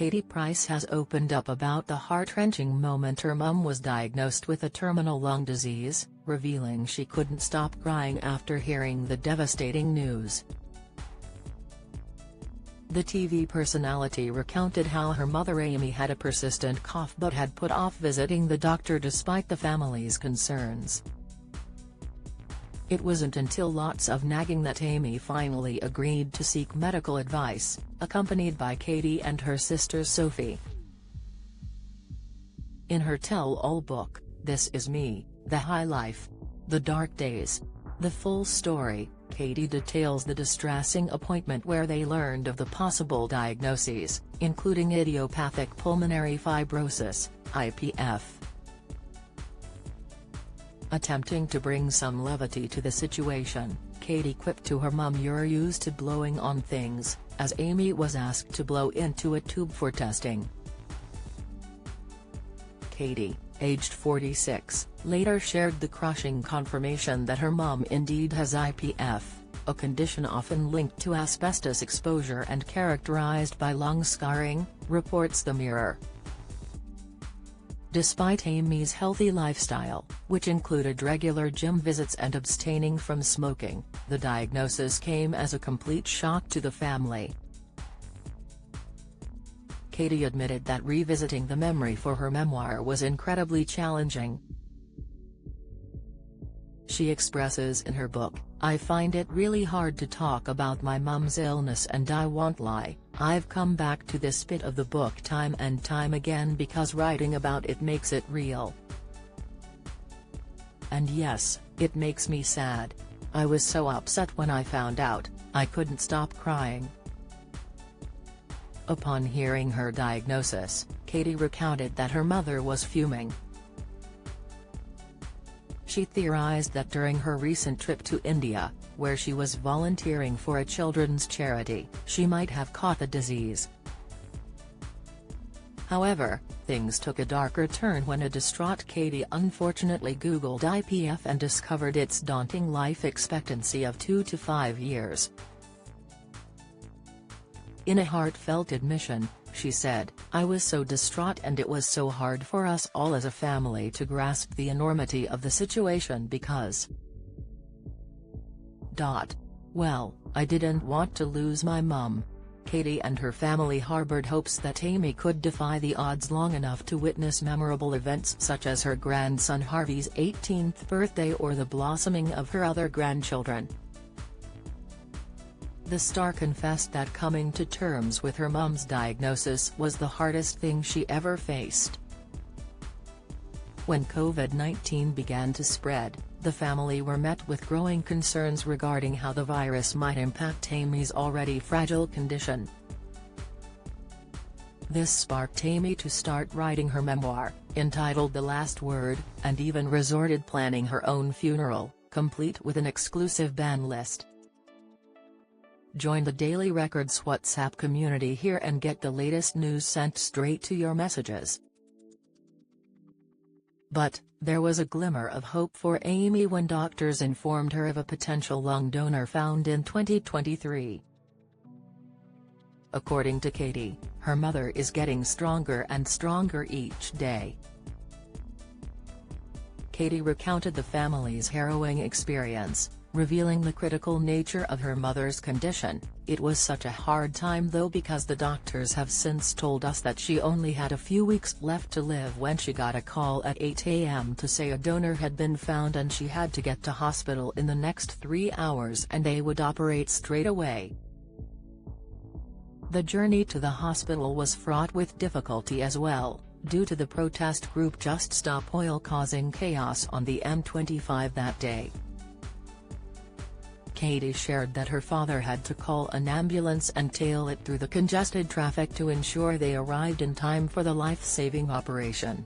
Katie Price has opened up about the heart-wrenching moment her mum was diagnosed with a terminal lung disease, revealing she couldn't stop crying after hearing the devastating news. The TV personality recounted how her mother Amy had a persistent cough but had put off visiting the doctor despite the family's concerns. It wasn't until lots of nagging that Amy finally agreed to seek medical advice, accompanied by Katie and her sister Sophie. In her tell-all book, This Is Me, The High Life, The Dark Days, The Full Story, Katie details the distressing appointment where they learned of the possible diagnoses, including idiopathic pulmonary fibrosis, IPF. Attempting to bring some levity to the situation, Katie quipped to her mum, "You're used to blowing on things," as Amy was asked to blow into a tube for testing. Katie, aged 46, later shared the crushing confirmation that her mum indeed has IPF, a condition often linked to asbestos exposure and characterized by lung scarring, reports The Mirror. Despite Amy's healthy lifestyle, which included regular gym visits and abstaining from smoking, the diagnosis came as a complete shock to the family. Katie admitted that revisiting the memory for her memoir was incredibly challenging. She expresses in her book, "I find it really hard to talk about my mum's illness, and I won't lie, I've come back to this bit of the book time and time again because writing about it makes it real. And yes, it makes me sad. I was so upset when I found out, I couldn't stop crying." Upon hearing her diagnosis, Katie recounted that her mother was fuming. She theorized that during her recent trip to India, where she was volunteering for a children's charity, she might have caught the disease. However, things took a darker turn when a distraught Katie unfortunately Googled IPF and discovered its daunting life expectancy of 2 to 5 years. In a heartfelt admission, she said, "I was so distraught and it was so hard for us all as a family to grasp the enormity of the situation because. Well, I didn't want to lose my mum." Katie and her family harbored hopes that Amy could defy the odds long enough to witness memorable events such as her grandson Harvey's 18th birthday or the blossoming of her other grandchildren. The star confessed that coming to terms with her mum's diagnosis was the hardest thing she ever faced. When COVID-19 began to spread, the family were met with growing concerns regarding how the virus might impact Amy's already fragile condition. This sparked Amy to start writing her memoir, entitled The Last Word, and even resorted planning her own funeral, complete with an exclusive band list. Join the Daily Records WhatsApp community here and get the latest news sent straight to your messages. But, there was a glimmer of hope for Amy when doctors informed her of a potential lung donor found in 2023. According to Katie, her mother is getting stronger and stronger each day. Katie recounted the family's harrowing experience, revealing the critical nature of her mother's condition. "It was such a hard time though because the doctors have since told us that she only had a few weeks left to live when she got a call at 8 a.m. to say a donor had been found and she had to get to hospital in the next 3 hours and they would operate straight away." The journey to the hospital was fraught with difficulty as well, due to the protest group Just Stop Oil causing chaos on the M25 that day. Katie shared that her father had to call an ambulance and tail it through the congested traffic to ensure they arrived in time for the life-saving operation.